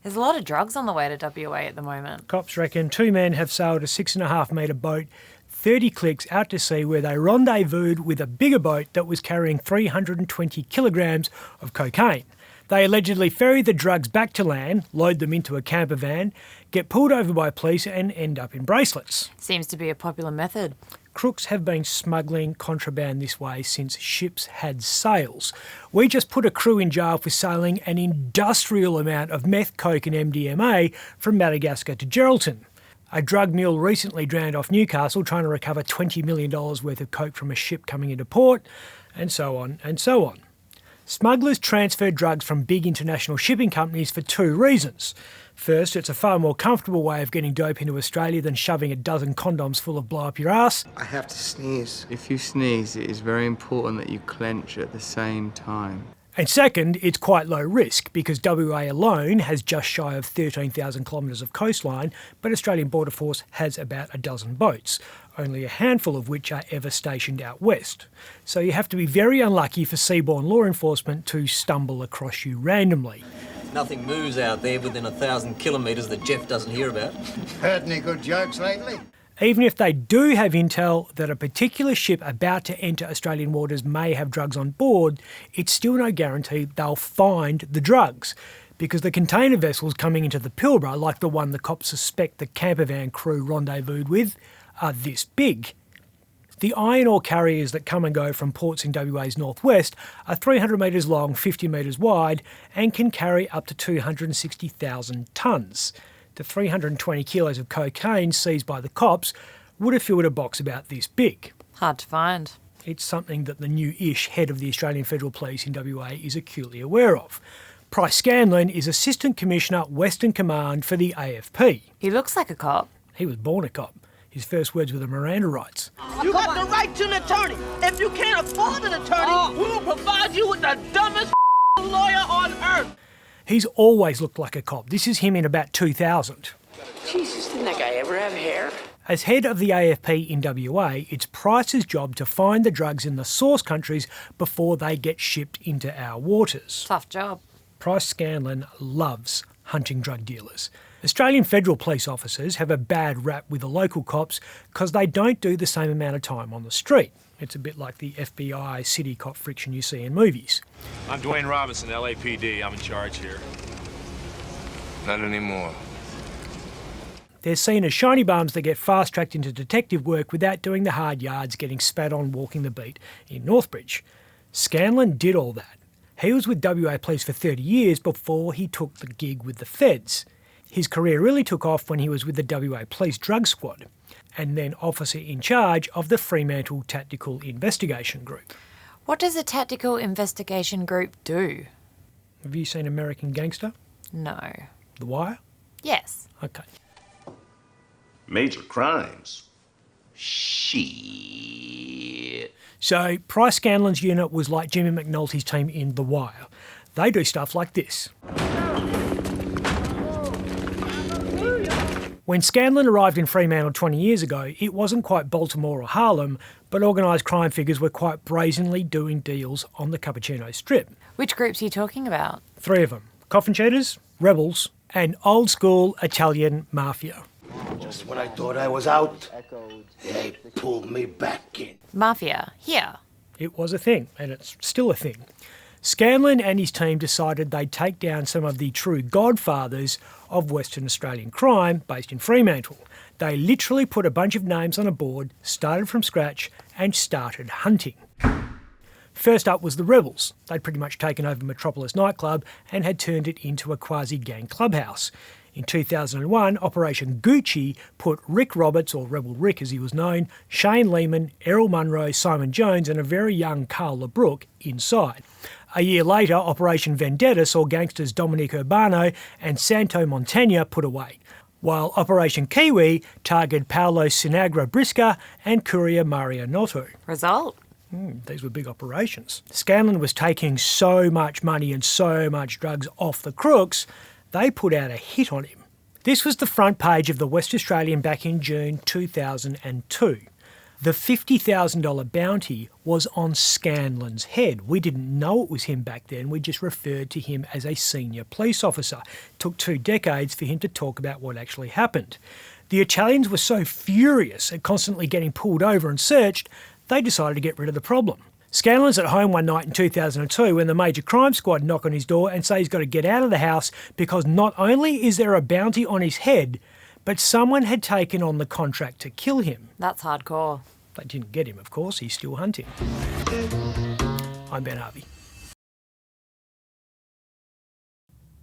There's a lot of drugs on the way to WA at the moment. Cops reckon 2 men have sailed a 6.5 metre boat 30 clicks out to sea where they rendezvoused with a bigger boat that was carrying 320 kilograms of cocaine. They allegedly ferry the drugs back to land, load them into a camper van, get pulled over by police and end up in bracelets. Seems to be a popular method. Crooks have been smuggling contraband this way since ships had sails. We just put a crew in jail for sailing an industrial amount of meth, coke and MDMA from Madagascar to Geraldton. A drug mule recently drowned off Newcastle trying to recover $20 million worth of coke from a ship coming into port, and so on and so on. Smugglers transfer drugs from big international shipping companies for 2 reasons. First, it's a far more comfortable way of getting dope into Australia than shoving a dozen condoms full of blow up your ass. I have to sneeze. If you sneeze, it is very important that you clench at the same time. And second, it's quite low risk because WA alone has just shy of 13,000 kilometres of coastline, but Australian Border Force has about a dozen boats, only a handful of which are ever stationed out west. So you have to be very unlucky for seaborne law enforcement to stumble across you randomly. Nothing moves out there within 1,000 kilometres that Jeff doesn't hear about. Heard any good jokes lately? Even if they do have intel that a particular ship about to enter Australian waters may have drugs on board, it's still no guarantee they'll find the drugs, because the container vessels coming into the Pilbara, like the one the cops suspect the campervan crew rendezvoused with, are this big. The iron ore carriers that come and go from ports in WA's northwest are 300 metres long, 50 metres wide, and can carry up to 260,000 tonnes. The 320 kilos of cocaine seized by the cops would have filled a box about this big. Hard to find. It's something that the new-ish head of the Australian Federal Police in WA is acutely aware of. Bryce Scanlon is Assistant Commissioner, Western Command for the AFP. He looks like a cop. He was born a cop. His first words were the Miranda rights. You got the right to an attorney. If you can't afford an attorney, we will provide you with the dumbest lawyer on earth. He's always looked like a cop. This is him in about 2000. Jesus, didn't that guy ever have hair? As head of the AFP in WA, it's Price's job to find the drugs in the source countries before they get shipped into our waters. Tough job. Bryce Scanlon loves hunting drug dealers. Australian federal police officers have a bad rap with the local cops because they don't do the same amount of time on the street. It's a bit like the FBI city cop friction you see in movies. I'm Dwayne Robinson, LAPD. I'm in charge here. Not anymore. They're seen as shiny bums that get fast-tracked into detective work without doing the hard yards, getting spat on walking the beat in Northbridge. Scanlon did all that. He was with WA Police for 30 years before he took the gig with the feds. His career really took off when he was with the WA Police Drug Squad, and then officer in charge of the Fremantle Tactical Investigation Group. What does a tactical investigation group do? Have you seen American Gangster? No. The Wire? Yes. Okay. Major crimes. Shit. So Price Scanlon's unit was like Jimmy McNulty's team in The Wire. They do stuff like this. When Scanlon arrived in Fremantle 20 years ago, it wasn't quite Baltimore or Harlem, but organised crime figures were quite brazenly doing deals on the Cappuccino Strip. Which groups are you talking about? 3 of them. Coffin cheaters, rebels, and old-school Italian Mafia. Just when I thought I was out, they pulled me back in. Mafia. Here. It was a thing, and it's still a thing. Scanlon and his team decided they'd take down some of the true godfathers of Western Australian crime based in Fremantle. They literally put a bunch of names on a board, started from scratch, and started hunting. First up was the Rebels. They'd pretty much taken over Metropolis nightclub and had turned it into a quasi-gang clubhouse. In 2001, Operation Gucci put Rick Roberts, or Rebel Rick as he was known, Shane Lehman, Errol Munro, Simon Jones and a very young Carl LeBrook inside. A year later, Operation Vendetta saw gangsters Dominic Urbano and Santo Montagna put away, while Operation Kiwi targeted Paolo Sinagra Brisca and Courier Mario Noto. Result? These were big operations. Scanlon was taking so much money and so much drugs off the crooks, they put out a hit on him. This was the front page of the West Australian back in June 2002. The $50,000 bounty was on Scanlon's head. We didn't know it was him back then. We just referred to him as a senior police officer. It took 2 decades for him to talk about what actually happened. The Italians were so furious at constantly getting pulled over and searched, they decided to get rid of the problem. Scanlon's at home one night in 2002 when the major crime squad knock on his door and say he's got to get out of the house because not only is there a bounty on his head, but someone had taken on the contract to kill him. That's hardcore. They didn't get him, of course. He's still hunting. I'm Ben Harvey.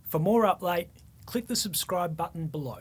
For more update, click the subscribe button below.